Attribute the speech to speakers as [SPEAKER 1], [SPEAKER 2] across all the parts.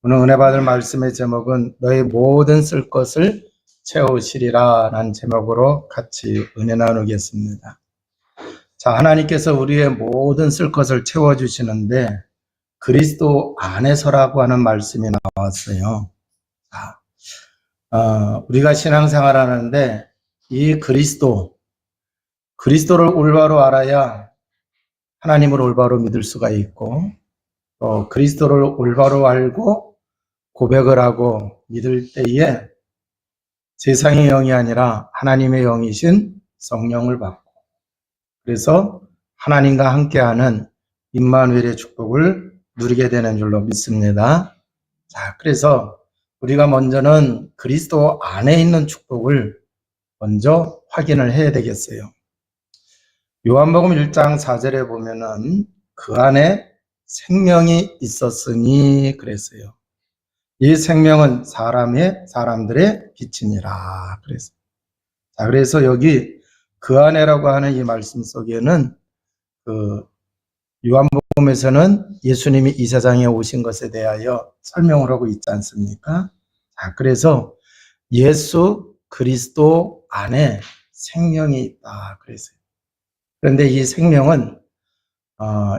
[SPEAKER 1] 오늘 은혜 받을 말씀의 제목은 너의 모든 쓸 것을 채우시리라 라는 제목으로 같이 은혜 나누겠습니다. 자, 하나님께서 우리의 모든 쓸 것을 채워주시는데 그리스도 안에서라고 하는 말씀이 나왔어요. 자, 우리가 신앙생활 하는데 이 그리스도를 올바로 알아야 하나님을 올바로 믿을 수가 있고, 또 그리스도를 올바로 알고 고백을 하고 믿을 때에 세상의 영이 아니라 하나님의 영이신 성령을 받고, 그래서 하나님과 함께하는 임마누엘의 축복을 누리게 되는 줄로 믿습니다. 자, 그래서 우리가 먼저는 그리스도 안에 있는 축복을 먼저 확인을 해야 되겠어요. 요한복음 1장 4절에 보면은 그 안에 생명이 있었으니 그랬어요. 이 생명은 사람들의 빛이니라 그랬어요. 자, 그래서 여기 그 안에라고 하는 이 말씀 속에는 요한복음에서는 예수님이 이 세상에 오신 것에 대하여 설명을 하고 있지 않습니까? 자, 그래서 예수 그리스도 안에 생명이 있다 그랬어요. 그런데 이 생명은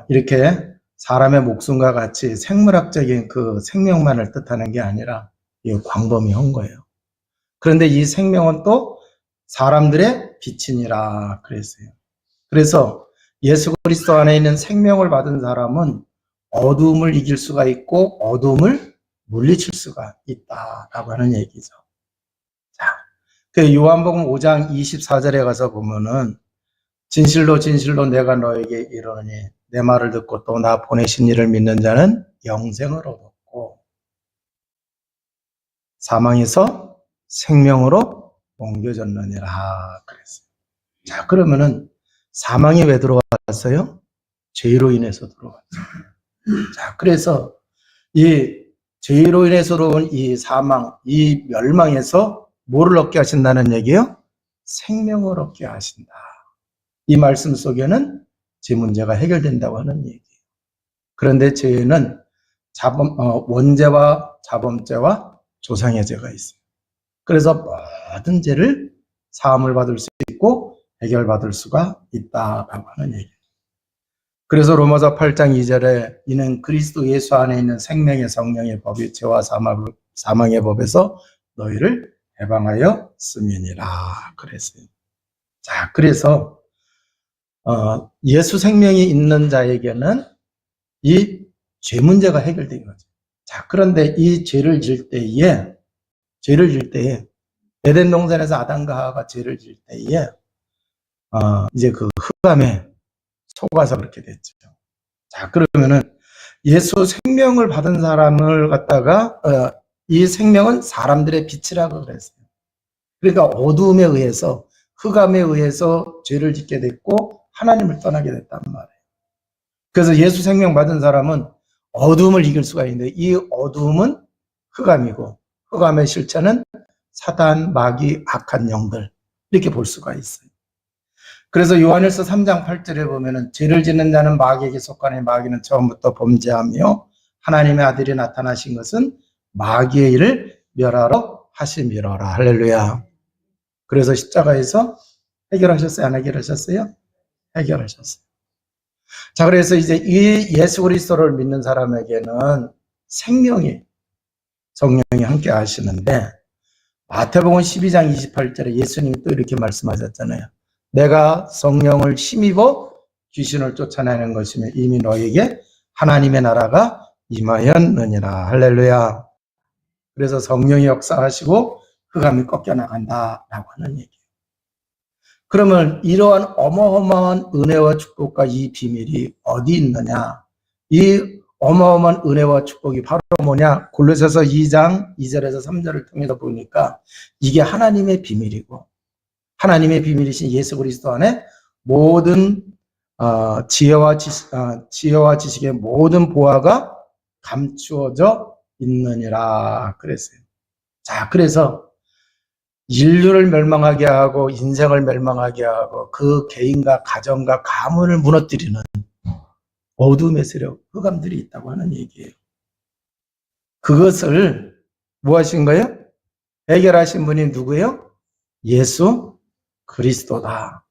[SPEAKER 1] 이렇게 사람의 목숨과 같이 생물학적인 그 생명만을 뜻하는 게 아니라 광범위한 거예요. 그런데 이 생명은 또 사람들의 빛이니라 그랬어요. 그래서 예수 그리스도 안에 있는 생명을 받은 사람은 어두움을 이길 수가 있고 어두움을 물리칠 수가 있다라고 하는 얘기죠. 자, 그 요한복음 5장 24절에 가서 보면은 진실로 진실로 내가 너에게 이르노니 내 말을 듣고 또 나 보내신 이를 믿는 자는 영생을 얻었고 사망에서 생명으로 옮겨졌느니라 그랬어요. 자, 그러면은 사망이 왜 들어왔어요? 죄로 인해서 들어왔죠. 자, 그래서 이 죄로 인해서 들어온 이 사망, 이 멸망에서 뭐를 얻게 하신다는 얘기예요? 생명을 얻게 하신다. 이 말씀 속에는 죄 문제가 해결된다고 하는 얘기예요. 그런데 죄는 원죄와 자범죄와 조상의 죄가 있어요. 그래서 모든 죄를 사함을 받을 수 있고 해결받을 수가 있다라고 하는 얘기예요. 그래서 로마서 8장 2절에 이는 그리스도 예수 안에 있는 생명의 성령의 법이 죄와 사망의 법에서 너희를 해방하여 쓰면이라 그랬어요. 자, 그래서 예수 생명이 있는 자에게는 이 죄 문제가 해결된 거죠. 자, 그런데 이 죄를 질 때에 에덴 동산에서 아담과 하와가 죄를 질 때에 이제 그 흑암에 속아서 그렇게 됐죠. 자, 그러면은 예수 생명을 받은 사람을 갖다가 이 생명은 사람들의 빛이라고 그랬어요. 그러니까 어두움에 의해서 흑암에 의해서 죄를 짓게 됐고 하나님을 떠나게 됐단 말이에요. 그래서 예수 생명 받은 사람은 어두움을 이길 수가 있는데 이 어두움은 흑암이고 흑암의 실체는 사단, 마귀, 악한 영들 이렇게 볼 수가 있어요. 그래서 요한일서 3장 8절에 보면은 죄를 짓는 자는 마귀에게 속하니 마귀는 처음부터 범죄하며 하나님의 아들이 나타나신 것은 마귀의 일을 멸하러 하심이로라. 할렐루야. 그래서 십자가에서 해결하셨어요? 안 해결하셨어요? 해결하셨어요. 자, 그래서 이제 이 예수 그리스도를 믿는 사람에게는 생명이, 성령이 함께 하시는데 마태복음 12장 28절에 예수님이 또 이렇게 말씀하셨잖아요. 내가 성령을 힘입어 귀신을 쫓아내는 것이며 이미 너에게 하나님의 나라가 임하였느니라. 할렐루야. 그래서 성령이 역사하시고 흑암이 꺾여나간다라고 하는 얘기예요. 그러면 이러한 어마어마한 은혜와 축복과 이 비밀이 어디 있느냐? 이 어마어마한 은혜와 축복이 바로 뭐냐? 골로새서 2장 2절에서 3절을 통해서 보니까 이게 하나님의 비밀이고 하나님의 비밀이신 예수 그리스도 안에 모든 지혜와 지식의 모든 보화가 감추어져 있느니라 그랬어요. 자, 그래서 인류를 멸망하게 하고 인생을 멸망하게 하고 그 개인과 가정과 가문을 무너뜨리는 어둠의 세력, 흑암들이 있다고 하는 얘기예요. 그것을 무엇인 거예요? 해결하신 분이 누구예요? 예수 그리스도다.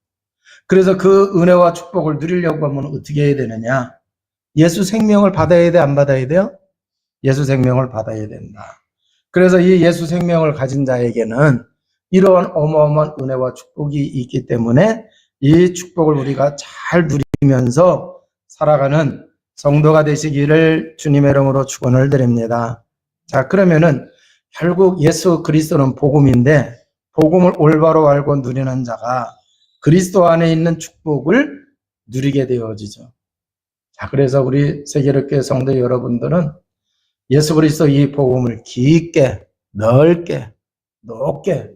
[SPEAKER 1] 그래서 그 은혜와 축복을 누리려고 하면 어떻게 해야 되느냐? 예수 생명을 받아야 돼, 안 받아야 돼요? 예수 생명을 받아야 된다. 그래서 이 예수 생명을 가진 자에게는 이러한 어마어마한 은혜와 축복이 있기 때문에 이 축복을 우리가 잘 누리면서 살아가는 성도가 되시기를 주님의 이름으로 축원을 드립니다. 자, 그러면은 결국 예수 그리스도는 복음인데 복음을 올바로 알고 누리는 자가 그리스도 안에 있는 축복을 누리게 되어지죠. 자, 그래서 우리 세계롭게 성도 여러분들은 예수 그리스도 이 복음을 깊게, 넓게, 높게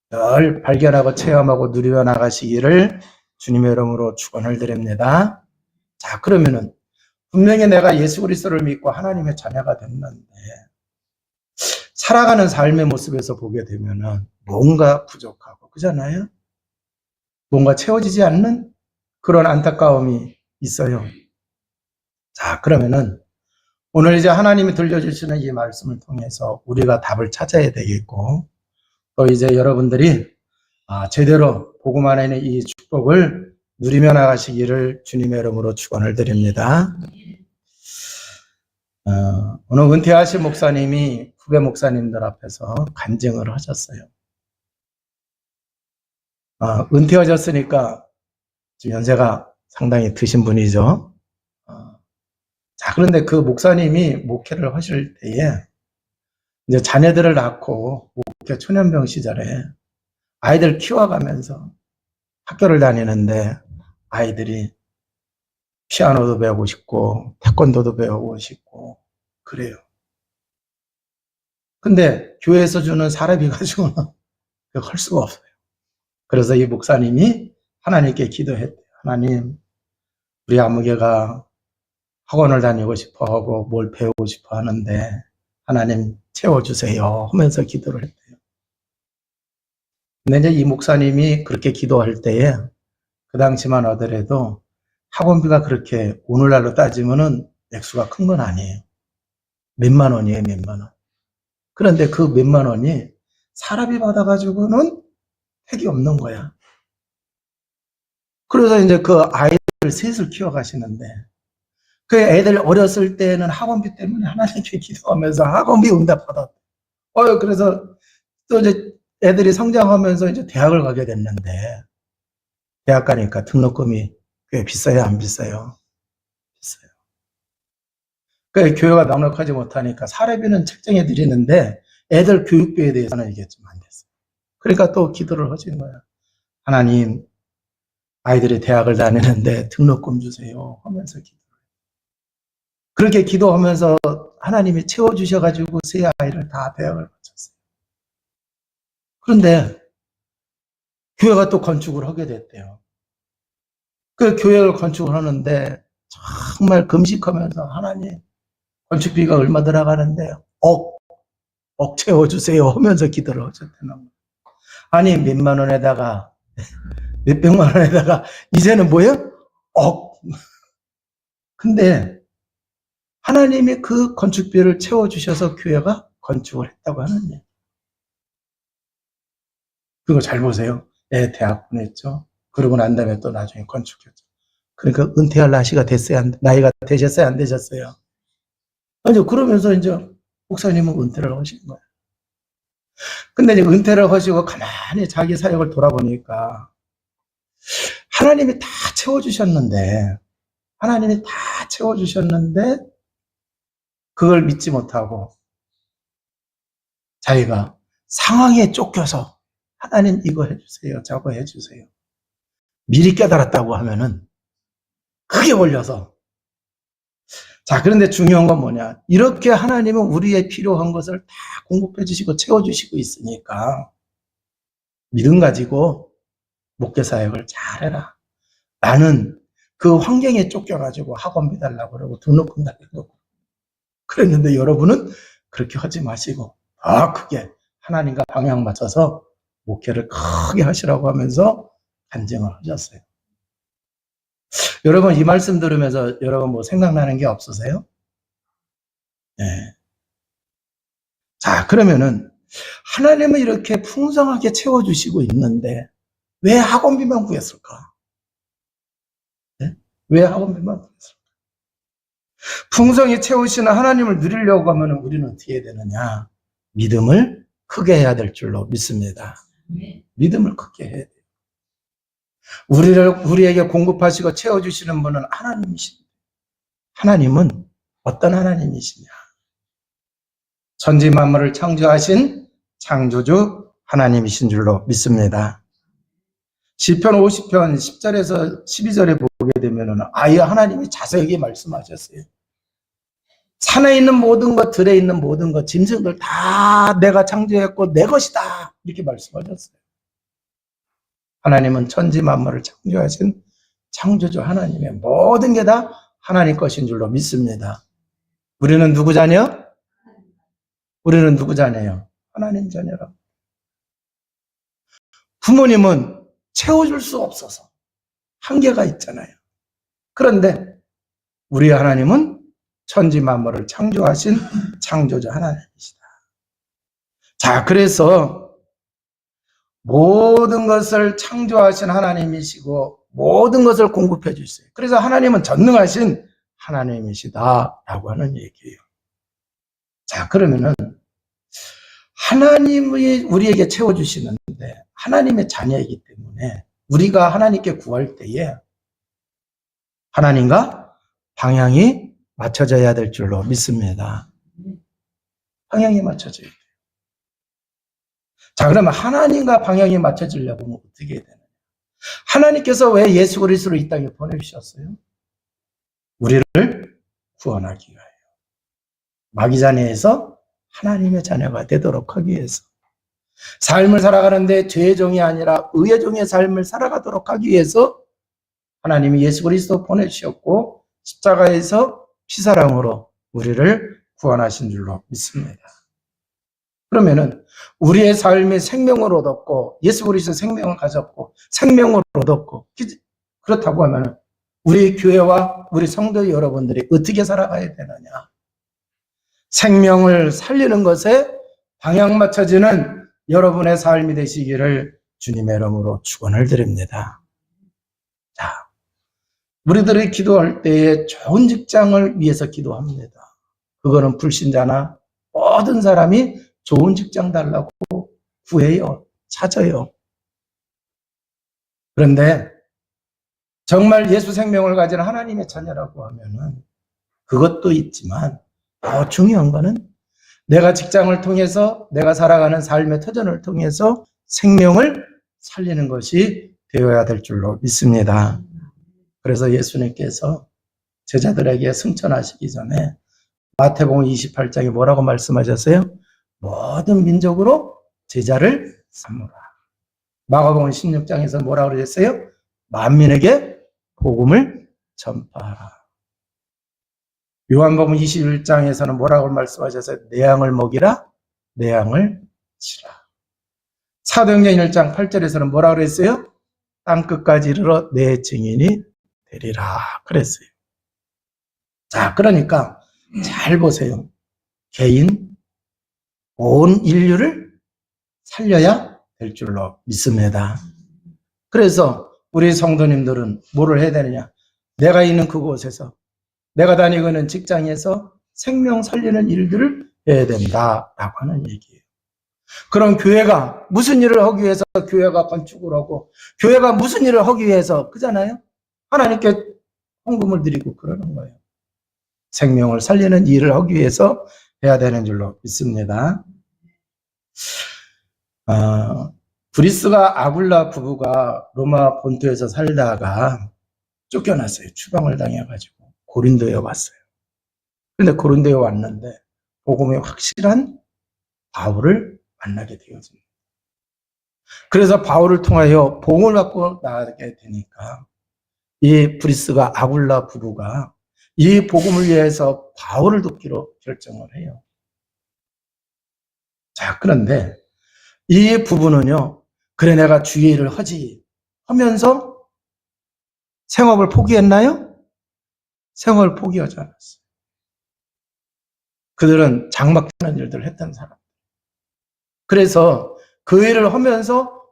[SPEAKER 1] 늘 발견하고 체험하고 누려 나가시기를 주님의 이름으로 축원을 드립니다. 자, 그러면은 분명히 내가 예수 그리스도를 믿고 하나님의 자녀가 됐는데 살아가는 삶의 모습에서 보게 되면은 뭔가 부족하고 그잖아요. 뭔가 채워지지 않는 그런 안타까움이 있어요. 자, 그러면은 오늘 이제 하나님이 들려주시는 이 말씀을 통해서 우리가 답을 찾아야 되겠고 또 이제 여러분들이 제대로 복음 안에 있는 이 축복을 누리며 나가시기를 주님의 이름으로 축원을 드립니다. 오늘 은퇴하신 목사님이 후배 목사님들 앞에서 간증을 하셨어요. 은퇴하셨으니까 지금 연세가 상당히 드신 분이죠. 자, 그런데 그 목사님이 목회를 하실 때에 이제 자녀들을 낳고 목회 초년병 시절에 아이들 키워가면서 학교를 다니는데 아이들이 피아노도 배우고 싶고 태권도도 배우고 싶고 그래요. 근데 교회에서 주는 사례비 가지고는 할 수가 없어요. 그래서 이 목사님이 하나님께 기도했대요. 하나님, 우리 아무개가 학원을 다니고 싶어 하고 뭘 배우고 싶어 하는데 하나님 채워주세요 하면서 기도를 했대요. 근데 이제 이 목사님이 그렇게 기도할 때에 그 당시만 하더라도 학원비가 그렇게 오늘날로 따지면은 액수가 큰 건 아니에요. 몇만 원이에요, 몇만 원. 그런데 그 몇만 원이 사람이 받아가지고는 택이 없는 거야. 그래서 이제 그 아이들 셋을 키워가시는데 그 애들 어렸을 때는 학원비 때문에 하나님께 기도하면서 학원비 응답 받았대. 그래서 또 이제 애들이 성장하면서 이제 대학을 가게 됐는데 대학 가니까 등록금이 꽤 비싸요, 안 비싸요? 비싸요. 그러니까 교회가 넉넉하지 못하니까 사례비는 책정해 드리는데 애들 교육비에 대해서는 이게 좀 안 됐어요. 그러니까 또 기도를 하신 거야. 하나님, 아이들이 대학을 다니는데 등록금 주세요 하면서 기도를 해요. 그렇게 기도하면서 하나님이 채워주셔가지고 세 아이를 다 대학을 마쳤어요. 그런데 교회가 또 건축을 하게 됐대요. 그 교회를 건축을 하는데 정말 금식하면서 하나님 건축비가 얼마 들어가는데 억 채워주세요 하면서 기도를 하셨다는 거예요. 아니 몇만 원에다가 몇백만 원에다가 이제는 뭐예요? 억. 근데 하나님이 그 건축비를 채워주셔서 교회가 건축을 했다고 하느냐. 그거 잘 보세요. 애 대학 보냈죠. 그러고 난 다음에 또 나중에 건축했죠. 그러니까 은퇴할 나이가 되셨어요? 안 되셨어요? 아니, 그러면서 이제 목사님은 은퇴를 하신 거예요. 근데 이제 은퇴를 하시고 가만히 자기 사역을 돌아보니까 하나님이 다 채워주셨는데, 그걸 믿지 못하고 자기가 상황에 쫓겨서 하나님 이거 해주세요, 저거 해주세요. 미리 깨달았다고 하면은 크게 올려서. 자, 그런데 중요한 건 뭐냐. 이렇게 하나님은 우리의 필요한 것을 다 공급해 주시고 채워주시고 있으니까 믿음 가지고 목회 사역을 잘해라. 나는 그 환경에 쫓겨가지고 학원비 달라고 그러고 등록금 달라고 그랬는데 여러분은 그렇게 하지 마시고 더 크게 하나님과 방향 맞춰서 목회를 크게 하시라고 하면서 간증을 하셨어요. 여러분 이 말씀 들으면서 여러분 뭐 생각나는 게 없으세요? 네. 자, 그러면은 하나님은 이렇게 풍성하게 채워주시고 있는데 왜 학원비만 구했을까? 네? 왜 학원비만 구했을까? 풍성히 채우시는 하나님을 누리려고 하면 우리는 어떻게 해야 되느냐? 믿음을 크게 해야 될 줄로 믿습니다. 믿음을 크게 해야 돼요. 우리에게 공급하시고 채워주시는 분은 하나님이십니다. 하나님은 어떤 하나님이시냐? 천지 만물을 창조하신 창조주 하나님이신 줄로 믿습니다. 시편 50편 10절에서 12절에 보게 되면은 아예 하나님이 자세하게 말씀하셨어요. 산에 있는 모든 것, 들에 있는 모든 것, 짐승들 다 내가 창조했고 내 것이다. 이렇게 말씀하셨어요. 하나님은 천지 만물을 창조하신 창조주 하나님의 모든 게 다 하나님 것인 줄로 믿습니다. 우리는 누구 자녀? 우리는 누구 자녀예요? 하나님 자녀라고. 부모님은 채워줄 수 없어서 한계가 있잖아요. 그런데 우리 하나님은 천지 만물을 창조하신 창조주 하나님이시다. 자, 그래서 모든 것을 창조하신 하나님이시고 모든 것을 공급해 주세요. 그래서 하나님은 전능하신 하나님이시다라고 하는 얘기예요. 자, 그러면은 하나님이 우리에게 채워주시는데 하나님의 자녀이기 때문에 우리가 하나님께 구할 때에 하나님과 방향이 맞춰져야 될 줄로 믿습니다. 방향이 맞춰져야 돼요. 자, 그러면 하나님과 방향이 맞춰지려면 어떻게 해야 되나요? 하나님께서 왜 예수 그리스도를 이 땅에 보내주셨어요? 우리를 구원하기 위하여. 마귀 자녀에서 하나님의 자녀가 되도록 하기 위해서. 삶을 살아가는데 죄의 종이 아니라 의의 종의 삶을 살아가도록 하기 위해서 하나님이 예수 그리스도 보내주셨고 십자가에서 피사랑으로 우리를 구원하신 줄로 믿습니다. 그러면은 우리의 삶에 생명을 얻었고 예수 그리스도 생명을 가졌고 생명을 얻었고 그렇다고 하면 우리 교회와 우리 성도 여러분들이 어떻게 살아가야 되느냐? 생명을 살리는 것에 방향 맞춰지는 여러분의 삶이 되시기를 주님의 이름으로 축원을 드립니다. 자, 우리들이 기도할 때에 좋은 직장을 위해서 기도합니다. 그거는 불신자나 모든 사람이 좋은 직장 달라고 구해요. 찾아요. 그런데 정말 예수 생명을 가진 하나님의 자녀라고 하면은 그것도 있지만 더 중요한 거는 내가 직장을 통해서 내가 살아가는 삶의 터전을 통해서 생명을 살리는 것이 되어야 될 줄로 믿습니다. 그래서 예수님께서 제자들에게 승천하시기 전에 마태복음 28장에 뭐라고 말씀하셨어요? 모든 민족으로 제자를 삼으라. 마가복음 16장에서 뭐라고 그러셨어요? 만민에게 복음을 전파하라. 요한복음 21장에서는 뭐라고 말씀하셨어요? 내 양을 먹이라, 내 양을 치라. 사도행전 1장 8절에서는 뭐라고 그랬어요? 땅끝까지 이르러 내 증인이 되리라 그랬어요. 자, 그러니까 잘 보세요. 개인, 온 인류를 살려야 될 줄로 믿습니다. 그래서 우리 성도님들은 뭐를 해야 되느냐? 내가 있는 그곳에서, 내가 다니고 있는 직장에서 생명 살리는 일들을 해야 된다라고 하는 얘기예요. 그럼 교회가 무슨 일을 하기 위해서 교회가 건축을 하고 교회가 무슨 일을 하기 위해서 그잖아요? 하나님께 헌금을 드리고 그러는 거예요. 생명을 살리는 일을 하기 위해서 해야 되는 줄로 믿습니다. 브리스가 아굴라 부부가 로마 본토에서 살다가 쫓겨났어요. 추방을 당해가지고 고린도에 왔어요. 그런데 고린도에 왔는데 복음의 확실한 바울을 만나게 되었습니다. 그래서 바울을 통하여 복음을 받고 나가게 되니까 이 브리스가 아굴라 부부가 이 복음을 위해서 바울을 돕기로 결정을 해요. 자, 그런데 이 부부는요, 그래 내가 주의 일을 하지 하면서 생업을 포기했나요? 생업을 포기하지 않았어요. 그들은 장막 파는 일들을 했던 사람. 그래서 그 일을 하면서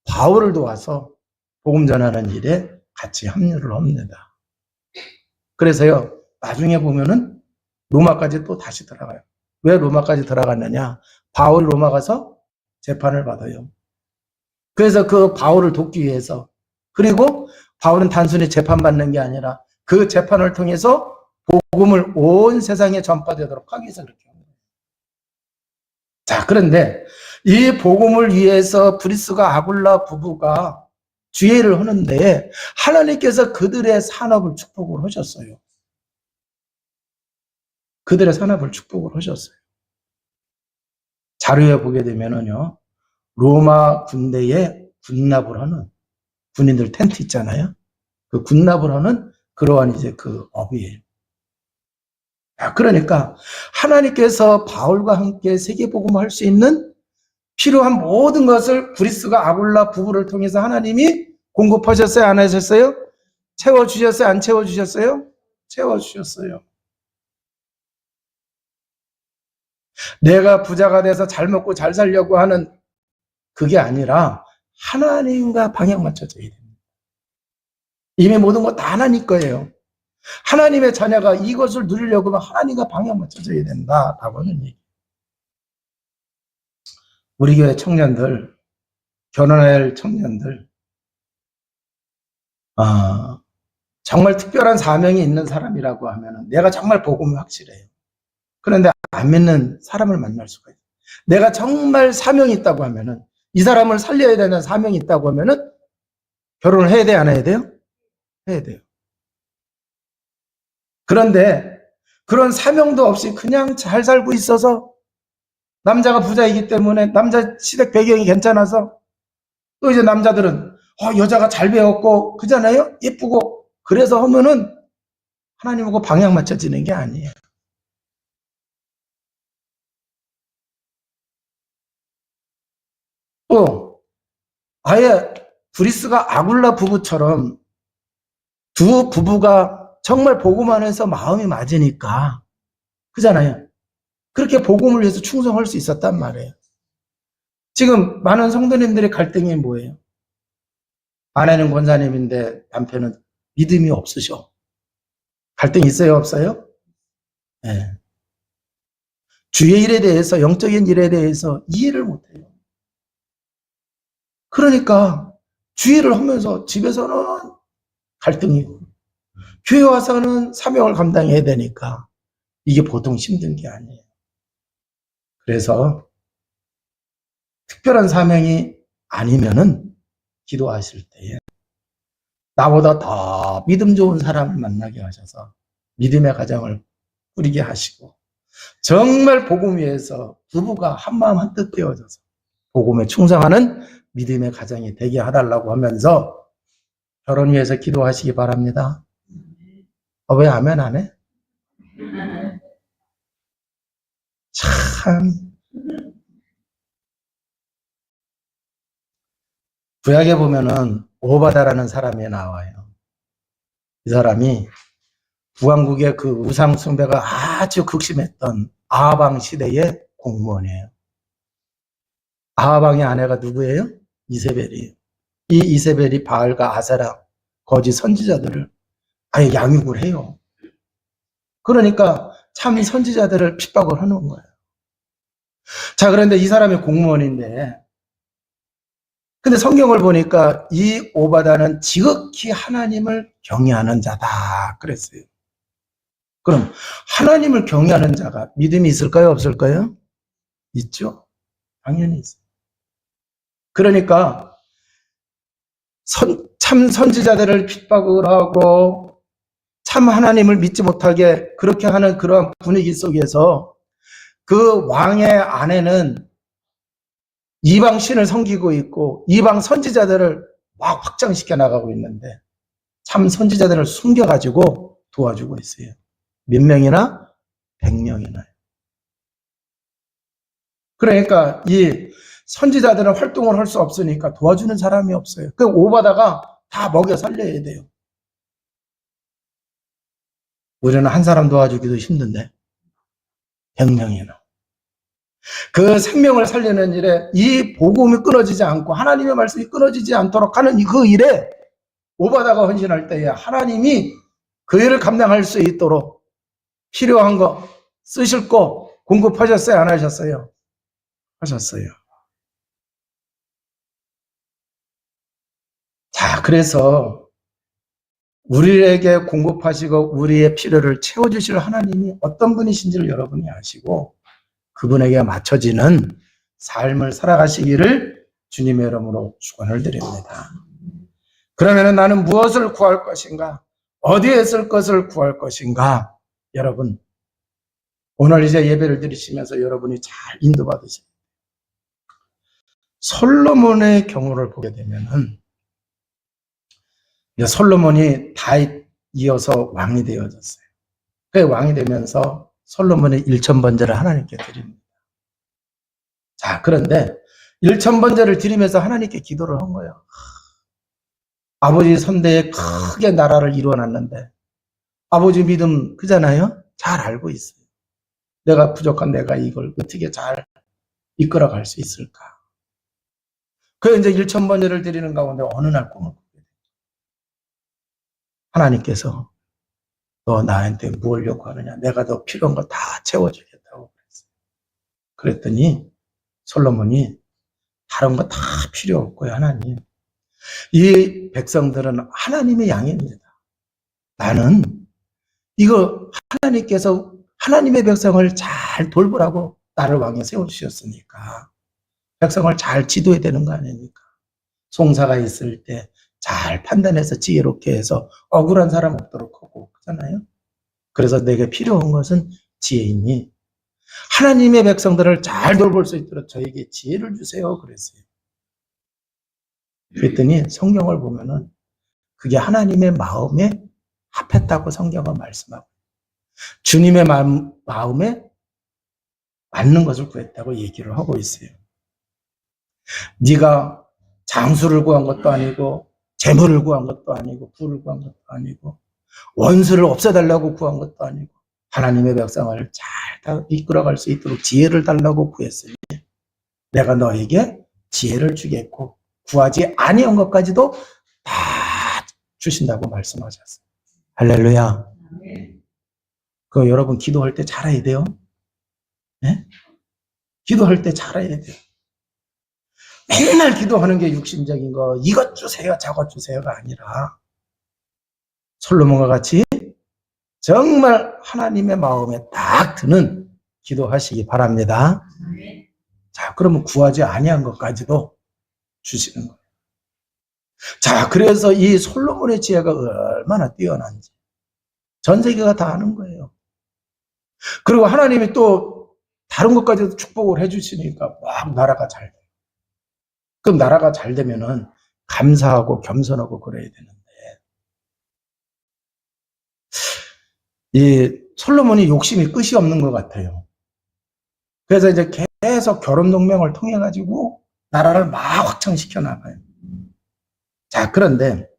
[SPEAKER 1] 바울을 도와서 복음 전하는 일에 같이 합류를 합니다. 그래서요, 나중에 보면은 로마까지 또 다시 들어가요. 왜 로마까지 들어갔느냐? 바울이 로마 가서 재판을 받아요. 그래서 그 바울을 돕기 위해서, 그리고 바울은 단순히 재판받는 게 아니라 그 재판을 통해서 복음을 온 세상에 전파되도록 하기 위해서 그렇게 합니다. 자, 그런데 이 복음을 위해서 브리스가 아굴라 부부가 주의를 하는데 하나님께서 그들의 산업을 축복을 하셨어요. 그들의 산업을 축복을 하셨어요. 자료에 보게 되면은요, 로마 군대에 군납을 하는 군인들 텐트 있잖아요. 그 군납을 하는 그러한 이제 그 업이에요. 그러니까 하나님께서 바울과 함께 세계복음을 할 수 있는 필요한 모든 것을 브리스가 아굴라 부부를 통해서 하나님이 공급하셨어요? 안 하셨어요? 채워주셨어요? 안 채워주셨어요? 채워주셨어요. 내가 부자가 돼서 잘 먹고 잘 살려고 하는 그게 아니라 하나님과 방향 맞춰져야 됩니다. 이미 모든 거 다 하나님 거예요. 하나님의 자녀가 이것을 누리려고 하면 하나님과 방향 맞춰져야 된다라고 하는 얘기. 우리 교회 청년들, 결혼할 청년들, 정말 특별한 사명이 있는 사람이라고 하면 내가 정말 복음이 확실해요. 그런데 안 믿는 사람을 만날 수가 있어요. 내가 정말 사명이 있다고 하면은, 이 사람을 살려야 되는 사명이 있다고 하면은 결혼을 해야 돼요, 안 해야 돼요? 해야 돼요. 그런데 그런 사명도 없이 그냥 잘 살고 있어서, 남자가 부자이기 때문에 남자 시댁 배경이 괜찮아서, 또 이제 남자들은 여자가 잘 배웠고 그잖아요, 예쁘고, 그래서 하면은 하나님하고 방향 맞춰지는 게 아니에요. 또 아예 브리스가 아굴라 부부처럼 두 부부가 정말 복음 안에서 마음이 맞으니까, 그잖아요, 그렇게 복음을 위해서 충성할 수 있었단 말이에요. 지금 많은 성도님들의 갈등이 뭐예요? 아내는 권사님인데 남편은 믿음이 없으셔. 갈등 있어요, 없어요? 네. 주의 일에 대해서, 영적인 일에 대해서 이해를 못해요. 그러니까 주의를 하면서 집에서는 갈등이고 교회 와서는 사명을 감당해야 되니까 이게 보통 힘든 게 아니에요. 그래서 특별한 사명이 아니면은 기도하실 때에 나보다 더 믿음 좋은 사람을 만나게 하셔서 믿음의 가정을 꾸리게 하시고, 정말 복음 위해서 부부가 한마음 한뜻 되어져서 복음에 충성하는 믿음의 가정이 되게 해달라고 하면서 결혼 위해서 기도하시기 바랍니다. 왜 아멘 안 해? 참, 구약에 보면은 오바다라는 사람이 나와요. 이 사람이 북왕국의 그 우상 숭배가 아주 극심했던 아하방 시대의 공무원이에요. 아하방의 아내가 누구예요? 이세벨이에요. 이 이세벨이 바알과 아세라 거짓 선지자들을 아예 양육을 해요. 그러니까 참 선지자들을 핍박을 하는 거예요. 자, 그런데 이 사람이 공무원인데, 근데 성경을 보니까 이 오바다는 지극히 하나님을 경외하는 자다 그랬어요. 그럼 하나님을 경외하는 자가 믿음이 있을까요, 없을까요? 있죠. 당연히 있어요. 그러니까 참 선지자들을 핍박을 하고 참 하나님을 믿지 못하게 그렇게 하는 그런 분위기 속에서 그 왕의 아내는 이방 신을 섬기고 있고 이방 선지자들을 막 확장시켜 나가고 있는데 참 선지자들을 숨겨가지고 도와주고 있어요. 몇 명이나? 100명이나. 그러니까 이 선지자들은 활동을 할 수 없으니까 도와주는 사람이 없어요. 그 오바다가 다 먹여 살려야 돼요. 우리는 한 사람 도와주기도 힘든데 100명이나. 그 생명을 살리는 일에 이 복음이 끊어지지 않고 하나님의 말씀이 끊어지지 않도록 하는 그 일에 오바다가 헌신할 때에 하나님이 그 일을 감당할 수 있도록 필요한 거 쓰실 거 공급하셨어요? 안 하셨어요? 하셨어요. 자, 그래서 우리에게 공급하시고 우리의 필요를 채워주실 하나님이 어떤 분이신지를 여러분이 아시고 그분에게 맞춰지는 삶을 살아가시기를 주님의 이름으로 축원을 드립니다. 그러면 나는 무엇을 구할 것인가? 어디에 쓸 것을 구할 것인가? 여러분, 오늘 이제 예배를 드리시면서 여러분이 잘 인도받으세요. 솔로몬의 경우를 보게 되면은 솔로몬이 다윗 이어서 왕이 되어졌어요. 그 왕이 되면서 솔로몬의 1000번제를 하나님께 드립니다. 자, 그런데 1000번제를 드리면서 하나님께 기도를 한 거예요. 아버지 선대에 크게 나라를 이루어놨는데 아버지 믿음 그잖아요? 잘 알고 있어요. 내가 부족한 내가 이걸 어떻게 잘 이끌어갈 수 있을까? 그래서 이제 1000번제를 드리는 가운데 어느 날 꿈을 꾸게 돼요. 하나님께서 너 나한테 뭘 요구하느냐? 내가 너 필요한 거 다 채워주겠다고 그랬어요. 그랬더니 솔로몬이 다른 거 다 필요 없고요. 하나님, 이 백성들은 하나님의 양입니다. 나는 이거 하나님께서 하나님의 백성을 잘 돌보라고 나를 왕에 세워주셨으니까 백성을 잘 지도해야 되는 거 아닙니까? 송사가 있을 때 잘 판단해서 지혜롭게 해서 억울한 사람 없도록 하고 그렇잖아요. 그래서 내게 필요한 것은 지혜이니 하나님의 백성들을 잘 돌볼 수 있도록 저에게 지혜를 주세요. 그랬어요. 그랬더니 성경을 보면은 그게 하나님의 마음에 합했다고 성경은 말씀하고 주님의 마음에 맞는 것을 구했다고 얘기를 하고 있어요. 네가 장수를 구한 것도 아니고 재물을 구한 것도 아니고 부를 구한 것도 아니고 원수를 없애달라고 구한 것도 아니고 하나님의 백성을 잘 이끌어갈 수 있도록 지혜를 달라고 구했으니 내가 너에게 지혜를 주겠고 구하지 아니한 것까지도 다 주신다고 말씀하셨어요. 할렐루야. 그 여러분 기도할 때 잘해야 돼요. 네? 기도할 때 잘해야 돼요. 맨날 기도하는 게 육신적인 거 이것 주세요 저것 주세요가 아니라 솔로몬과 같이 정말 하나님의 마음에 딱 드는 기도하시기 바랍니다. 자, 그러면 구하지 아니한 것까지도 주시는 거예요. 자, 그래서 이 솔로몬의 지혜가 얼마나 뛰어난지 전 세계가 다 아는 거예요. 그리고 하나님이 또 다른 것까지도 축복을 해주시니까 막 나라가 잘 돼요. 그럼 나라가 잘 되면은 감사하고 겸손하고 그래야 되는데 이 솔로몬이 욕심이 끝이 없는 것 같아요. 그래서 이제 계속 결혼 동맹을 통해 가지고 나라를 막 확장시켜 나가요. 자, 그런데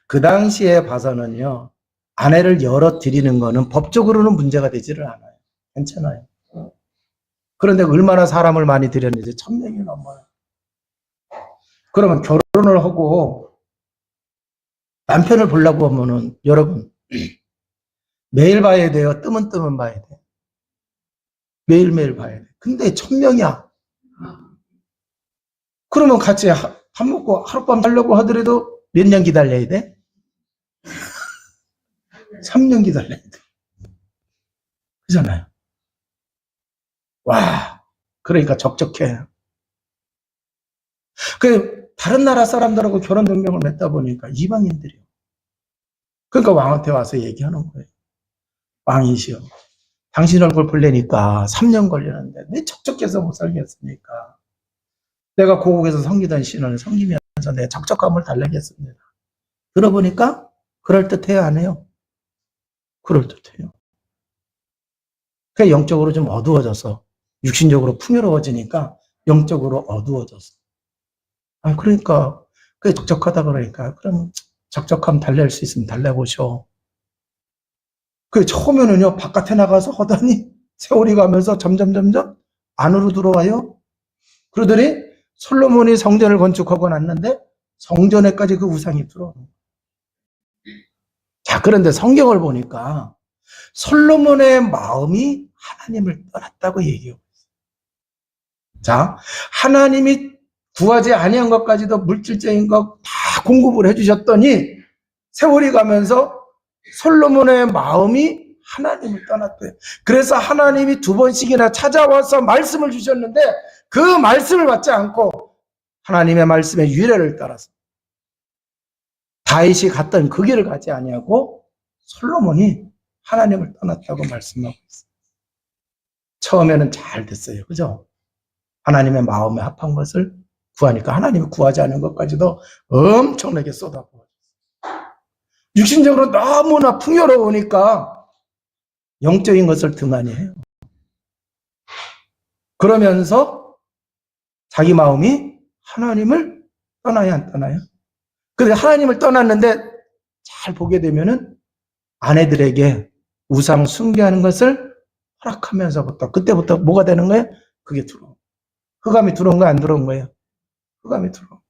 [SPEAKER 1] 그 당시에 봐서는요 아내를 열어 드리는 거는 법적으로는 문제가 되지를 않아요. 괜찮아요. 그런데 얼마나 사람을 많이 들였는지 1000명이 넘어요. 그러면 결혼을 하고 남편을 보려고 하면은 여러분 매일 봐야 돼요? 뜨문뜨문 봐야 돼요? 매일매일 봐야 돼요. 근데 1000명이야. 그러면 같이 밥 먹고 하룻밤 살려고 하더라도 몇 년 기다려야 돼? 3년 기다려야 돼. 그잖아요. 와, 그러니까 적적해. 그 다른 나라 사람들하고 결혼 동맹을 맺다 보니까 이방인들이요. 그러니까 왕한테 와서 얘기하는 거예요. 왕이시여, 당신 얼굴 보려니까 3년 걸리는데 내 적적해서 못 살겠으니까 내가 고국에서 섬기던 신을 섬기면서 내 적적함을 달래겠습니다. 들어보니까 그럴듯해요, 안 해요? 그럴듯해요. 그러니까 영적으로 좀 어두워져서 육신적으로 풍요로워지니까 영적으로 어두워졌어. 아, 그러니까 그게 적적하다 그러니까 그럼 적적함 달랠 수 있으면 달래보셔. 그 처음에는요 바깥에 나가서 하더니 세월이 가면서 점점 안으로 들어와요? 그러더니 솔로몬이 성전을 건축하고 났는데 성전에까지 그 우상이 들어오는 거예요. 자, 그런데 성경을 보니까 솔로몬의 마음이 하나님을 떠났다고 얘기해요. 자, 하나님이 구하지 아니한 것까지도 물질적인 것 다 공급을 해주셨더니 세월이 가면서 솔로몬의 마음이 하나님을 떠났대요. 그래서 하나님이 2번씩이나 찾아와서 말씀을 주셨는데 그 말씀을 받지 않고 하나님의 말씀의 유래를 따라서 다윗이 갔던 그 길을 가지 아니하고 솔로몬이 하나님을 떠났다고 말씀하고 있어요. 처음에는 잘 됐어요. 그죠? 하나님의 마음에 합한 것을 구하니까 하나님이 구하지 않은 것까지도 엄청나게 쏟아부어요. 육신적으로 너무나 풍요로우니까 영적인 것을 더 많이 해요. 그러면서 자기 마음이 하나님을 떠나야 안 떠나요? 근데 하나님을 떠났는데 잘 보게 되면은 아내들에게 우상 숭배하는 것을 허락하면서부터 그때부터 뭐가 되는 거예요? 그게 들어온. 흑암이 들어온 거야, 안 들어온 거예요? 흑암이 들어온.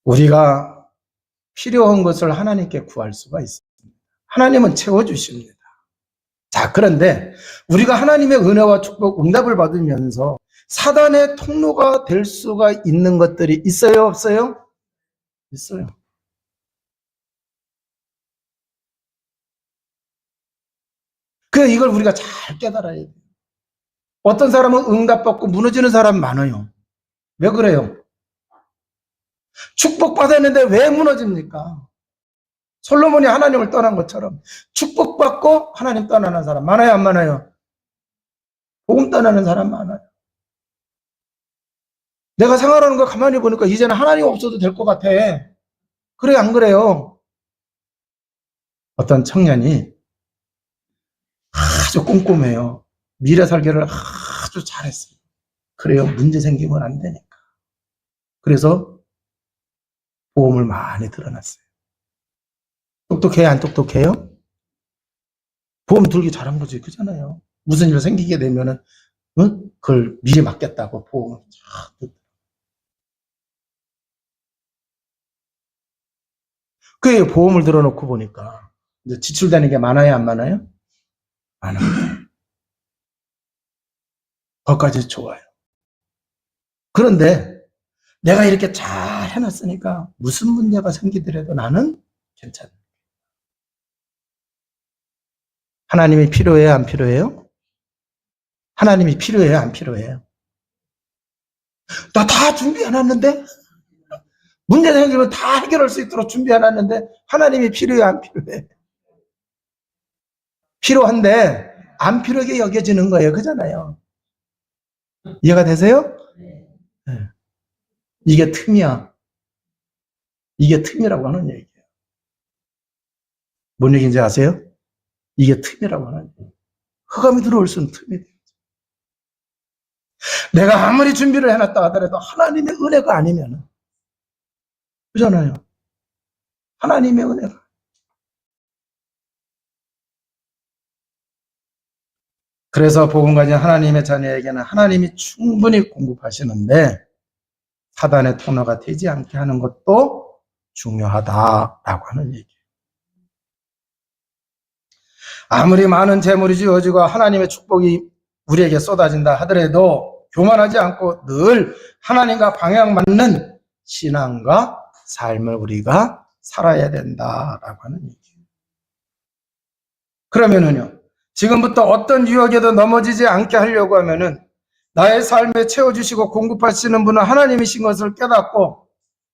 [SPEAKER 1] 우리가 필요한 것을 하나님께 구할 수가 있습니다. 하나님은 채워주십니다. 자, 그런데 우리가 하나님의 은혜와 축복, 응답을 받으면서 사단의 통로가 될 수가 있는 것들이 있어요, 없어요? 있어요. 그래서 이걸 우리가 잘 깨달아야 돼요. 어떤 사람은 응답받고 무너지는 사람 많아요. 왜 그래요? 축복받았는데 왜 무너집니까? 솔로몬이 하나님을 떠난 것처럼 축복받고 하나님 떠나는 사람 많아요, 안 많아요? 복음 떠나는 사람 많아요. 내가 생활하는 거 가만히 보니까 이제는 하나님 없어도 될 것 같아. 그래, 안 그래요? 어떤 청년이 아주 꼼꼼해요. 미래 설계를 아주 잘했어요. 그래요, 문제 생기면 안 되니까. 그래서 보험을 많이 들어놨어요. 똑똑해요, 안 똑똑해요? 보험 들기 잘한 거지, 그잖아요. 무슨 일 생기게 되면은, 응? 그걸 미리 맡겠다고 보험을 쫙 듣. 그 보험을 들어놓고 보니까 이제 지출되는 게 많아요, 안 많아요? 많아요. 거기까지 좋아요. 그런데 내가 이렇게 잘 해놨으니까 무슨 문제가 생기더라도 나는 괜찮아요. 하나님이 필요해요, 안 필요해요? 하나님이 필요해요, 안 필요해요? 나 다 준비해놨는데? 문제 생기면 다 해결할 수 있도록 준비해놨는데 하나님이 필요해요, 안 필요해요? 필요한데 안 필요하게 여겨지는 거예요, 그잖아요. 이해가 되세요? 네. 이게 틈이야. 이게 틈이라고 하는 얘기예요. 뭔 얘기인지 아세요? 이게 틈이라고 하는 얘기예요. 흑암이 들어올 수는 틈이 돼요. 내가 아무리 준비를 해놨다 하더라도 하나님의 은혜가 아니면, 그잖아요. 하나님의 은혜가. 그래서 복음 가진 하나님의 자녀에게는 하나님이 충분히 공급하시는데 사단의 통로가 되지 않게 하는 것도 중요하다라고 하는 얘기예요. 아무리 많은 재물이 주어지고 하나님의 축복이 우리에게 쏟아진다 하더라도 교만하지 않고 늘 하나님과 방향 맞는 신앙과 삶을 우리가 살아야 된다라고 하는 얘기예요. 그러면은요, 지금부터 어떤 유혹에도 넘어지지 않게 하려고 하면은 나의 삶에 채워주시고 공급하시는 분은 하나님이신 것을 깨닫고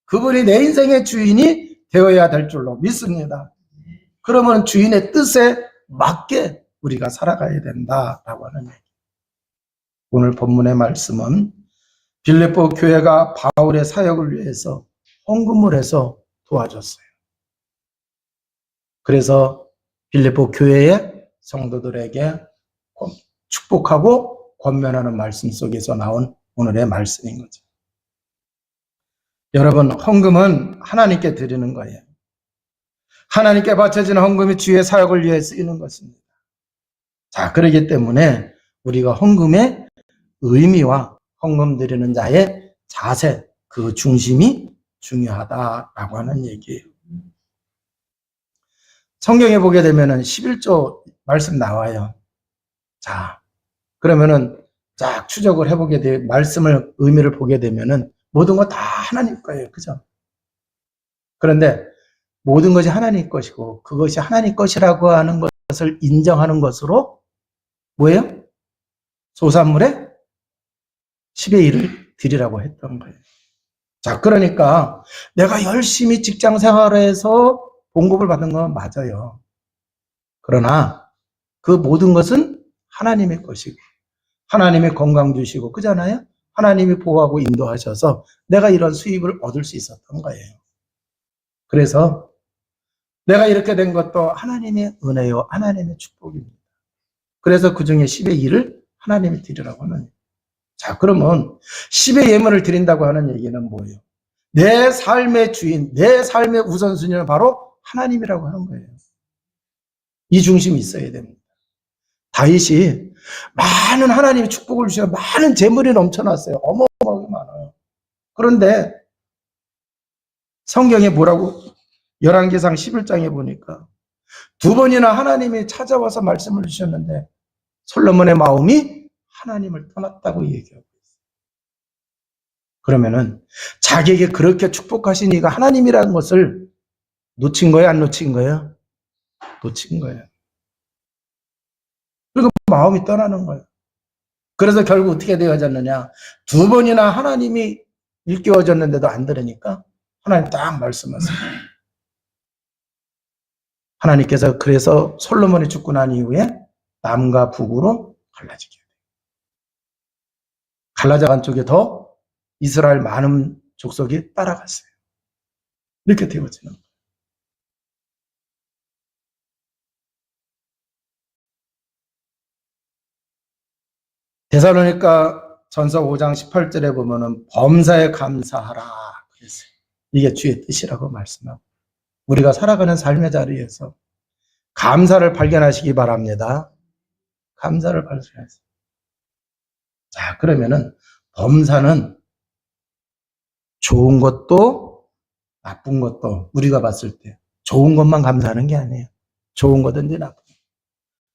[SPEAKER 1] 그분이 내 인생의 주인이 되어야 될 줄로 믿습니다. 그러면 주인의 뜻에 맞게 우리가 살아가야 된다라고 하는 얘기. 오늘 본문의 말씀은 빌립보 교회가 바울의 사역을 위해서 헌금을 해서 도와줬어요. 그래서 빌립보 교회의 성도들에게 축복하고 권면하는 말씀 속에서 나온 오늘의 말씀인 거죠. 여러분, 헌금은 하나님께 드리는 거예요. 하나님께 바쳐지는 헌금이 주의 사역을 위해 쓰이는 것입니다. 자, 그렇기 때문에 우리가 헌금의 의미와 헌금 드리는 자의 자세, 그 중심이 중요하다라고 하는 얘기예요. 성경에 보게 되면은 11조 말씀 나와요. 자, 그러면은 쫙 추적을 해보게 돼, 말씀을, 의미를 보게 되면은 모든 거 다 하나님 거예요. 그죠? 그런데 모든 것이 하나님 것이고 그것이 하나님 것이라고 하는 것을 인정하는 것으로 뭐예요? 소산물의 10의 1을 드리라고 했던 거예요. 자, 그러니까 내가 열심히 직장 생활에서 봉급을 받는 건 맞아요. 그러나 그 모든 것은 하나님의 것이고 하나님의 건강 주시고 그잖아요. 하나님이 보호하고 인도하셔서 내가 이런 수입을 얻을 수 있었던 거예요. 그래서 내가 이렇게 된 것도 하나님의 은혜요, 하나님의 축복입니다. 그래서 그 중에 10의 1을 하나님이 드리라고 하는 거예요. 자, 그러면 10의 예물을 드린다고 하는 얘기는 뭐예요? 내 삶의 주인, 내 삶의 우선순위는 바로 하나님이라고 하는 거예요. 이 중심이 있어야 됩니다. 다윗이 많은 하나님의 축복을 주셔서 많은 재물이 넘쳐났어요. 어마어마하게 많아요. 그런데 성경에 뭐라고? 열왕기상 11장에 보니까 두 번이나 하나님이 찾아와서 말씀을 주셨는데 솔로몬의 마음이 하나님을 떠났다고 얘기하고 있어요. 그러면은 자기에게 그렇게 축복하신 이가 하나님이라는 것을 놓친 거예요? 안 놓친 거예요? 놓친 거예요. 그리고 마음이 떠나는 거예요. 그래서 결국 어떻게 되어졌느냐? 두 번이나 하나님이 일깨워졌는데도 안 들으니까 하나님 딱 말씀하세요. 하나님께서 그래서 솔로몬이 죽고 난 이후에 남과 북으로 갈라지게 돼요. 갈라져간 쪽에 더 이스라엘 많은 족속이 따라갔어요. 이렇게 되어지는 거예요. 데살로니가 전서 5장 18절에 보면은 범사에 감사하라 그랬어요. 이게 주의 뜻이라고 말씀하고 우리가 살아가는 삶의 자리에서 감사를 발견하시기 바랍니다. 감사를 발견하세요. 자, 그러면은 범사는 좋은 것도 나쁜 것도 우리가 봤을 때 좋은 것만 감사하는 게 아니에요. 좋은 거든지 나쁜 것.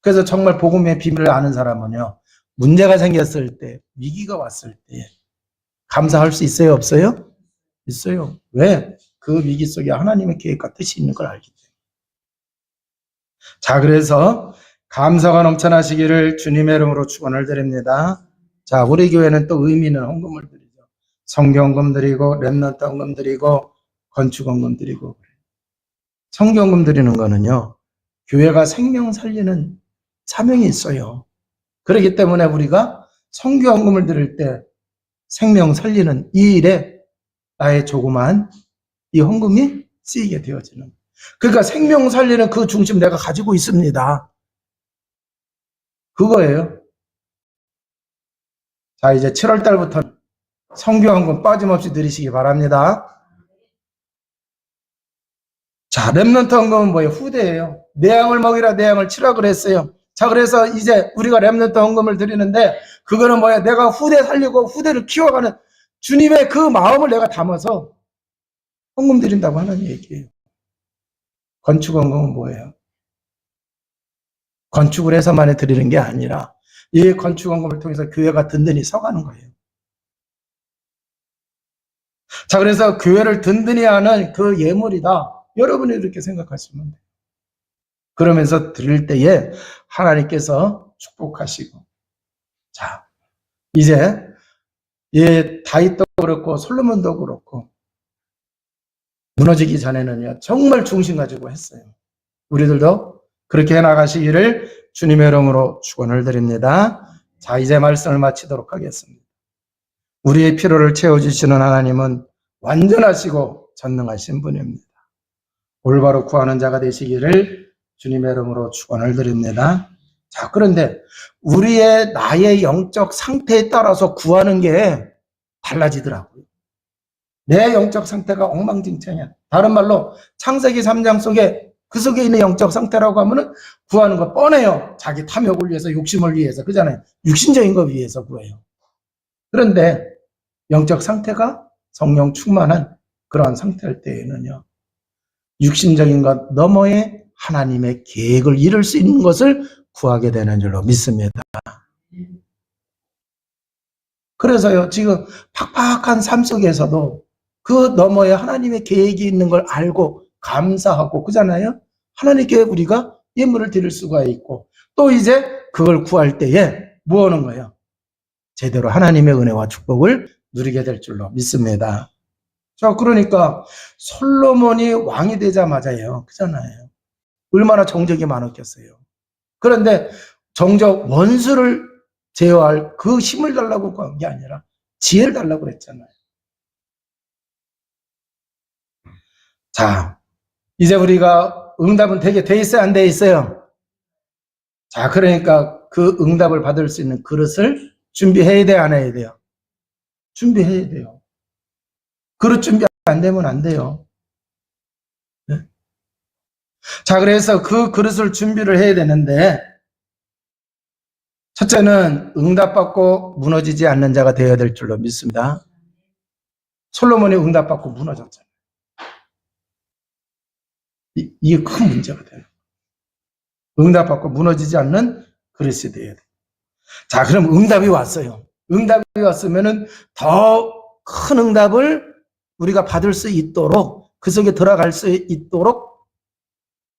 [SPEAKER 1] 그래서 정말 복음의 비밀을 아는 사람은요. 문제가 생겼을 때, 위기가 왔을 때 감사할 수 있어요? 없어요? 있어요. 왜? 그 위기 속에 하나님의 계획과 뜻이 있는 걸 알기 때문에. 자, 그래서 감사가 넘쳐나시기를 주님의 이름으로 축원을 드립니다. 자, 우리 교회는 또 의미 있는 헌금을 드리죠. 성경헌금 드리고 렘넌트 헌금 드리고 건축헌금 드리고. 성경헌금 드리는 거는요. 교회가 생명 살리는 사명이 있어요. 그렇기 때문에 우리가 성경헌금을 드릴 때 생명 살리는 이 일에 나의 조그만 이 헌금이 쓰이게 되어지는. 그러니까 생명 살리는 그 중심 내가 가지고 있습니다. 그거예요. 자, 이제 7월 달부터 성경헌금 빠짐없이 드리시기 바랍니다. 자, 렘넌트 헌금은 뭐예요? 후대예요. 내 양을 먹이라 내 양을 치라 그랬어요. 자, 그래서 이제 우리가 렘넌트 헌금을 드리는데 그거는 뭐야? 내가 후대 살리고 후대를 키워가는 주님의 그 마음을 내가 담아서 헌금 드린다고 하는 얘기예요. 건축 헌금은 뭐예요? 건축을 해서만 드리는 게 아니라 이 건축 헌금을 통해서 교회가 든든히 서가는 거예요. 자, 그래서 교회를 든든히 하는 그 예물이다. 여러분이 이렇게 생각하시면 돼요. 그러면서 드릴 때에 하나님께서 축복하시고. 자, 이제 다윗도 그렇고 솔로몬도 그렇고 무너지기 전에는요 정말 중심 가지고 했어요. 우리들도 그렇게 해나가시기를 주님의 이름으로 축원을 드립니다. 자, 이제 말씀을 마치도록 하겠습니다. 우리의 필요를 채워주시는 하나님은 완전하시고 전능하신 분입니다. 올바로 구하는 자가 되시기를 주님의 이름으로 축원을 드립니다. 자, 그런데 우리의 나의 영적 상태에 따라서 구하는 게 달라지더라고요. 내 영적 상태가 엉망진창이야. 다른 말로 창세기 3장 속에 그 속에 있는 영적 상태라고 하면은 구하는 거 뻔해요. 자기 탐욕을 위해서, 욕심을 위해서, 그잖아요. 육신적인 거 위해서 구해요. 그런데 영적 상태가 성령 충만한 그러한 상태일 때에는요, 육신적인 것 너머의 하나님의 계획을 이룰 수 있는 것을 구하게 되는 줄로 믿습니다. 그래서요, 지금 팍팍한 삶 속에서도 그 너머에 하나님의 계획이 있는 걸 알고 감사하고, 그잖아요. 하나님께 우리가 예물을 드릴 수가 있고, 또 이제 그걸 구할 때에 뭐 하는 거예요? 제대로 하나님의 은혜와 축복을 누리게 될 줄로 믿습니다. 자, 그러니까 솔로몬이 왕이 되자마자요, 그잖아요. 얼마나 정적이 많았겠어요. 그런데 정적 원수를 제어할 그 힘을 달라고 한 게 아니라 지혜를 달라고 그랬잖아요. 자, 이제 우리가 응답은 되게 돼 있어요, 안 돼 있어요? 자, 그러니까 그 응답을 받을 수 있는 그릇을 준비해야 돼요, 안 해야 돼요? 준비해야 돼요. 그릇 준비 안 되면 안 돼요. 네? 자, 그래서 그 그릇을 준비를 해야 되는데, 첫째는 응답받고 무너지지 않는 자가 되어야 될 줄로 믿습니다. 솔로몬이 응답받고 무너졌잖아요. 이게 큰 문제가 돼요. 응답받고 무너지지 않는 그릇이 되어야 돼요. 자, 그럼 응답이 왔어요. 응답이 왔으면은 더 큰 응답을 우리가 받을 수 있도록, 그 속에 들어갈 수 있도록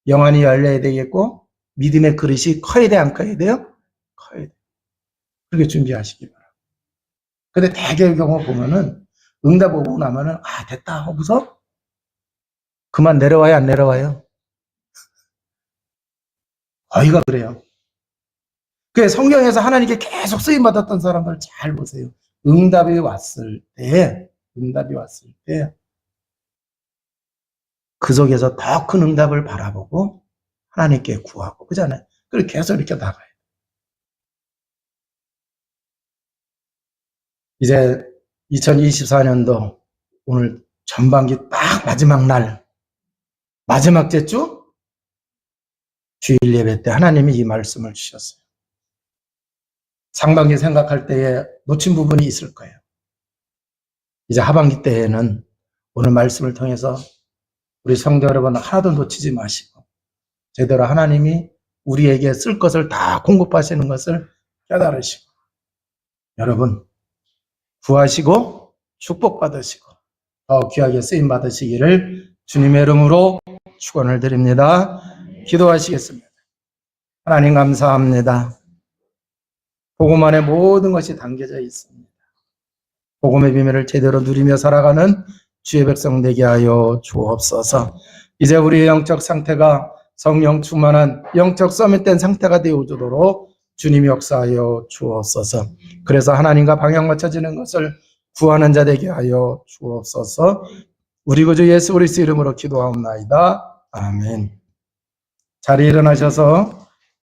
[SPEAKER 1] 영안이 열려야 되겠고, 믿음의 그릇이 커야 돼, 안 커야 돼요? 커야 돼요. 그렇게 준비하시기 바랍니다. 근데 대개의 경우 보면은 응답 오고 나면은 아, 됐다 하고서 그만 내려와요, 안 내려와요? 거의가 그래요. 그 성경에서 하나님께 계속 쓰임 받았던 사람들 잘 보세요. 응답이 왔을 때 그 속에서 더 큰 응답을 바라보고 하나님께 구하고, 그잖아요. 그리고 계속 이렇게 나가요. 이제 2024년도 오늘 전반기 딱 마지막 날, 마지막 주 주일 예배 때 하나님이 이 말씀을 주셨어요. 상반기 생각할 때에 놓친 부분이 있을 거예요. 이제 하반기 때에는 오늘 말씀을 통해서 우리 성도 여러분 하나도 놓치지 마시고 제대로 하나님이 우리에게 쓸 것을 다 공급하시는 것을 깨달으시고, 여러분 구하시고 축복받으시고 더 귀하게 쓰임 받으시기를 주님의 이름으로 축원을 드립니다. 기도하시겠습니다. 하나님 감사합니다. 복음 안에 모든 것이 담겨져 있습니다. 복음의 비밀을 제대로 누리며 살아가는 주의 백성 되게 하여 주옵소서. 이제 우리의 영적 상태가 성령 충만한 영적 서밋된 상태가 되어주도록 주님이 역사하여 주옵소서. 그래서 하나님과 방향 맞춰지는 것을 구하는 자 되게 하여 주옵소서. 우리 구주 예수 그리스도 이름으로 기도하옵나이다. 아멘. 자리에 일어나셔서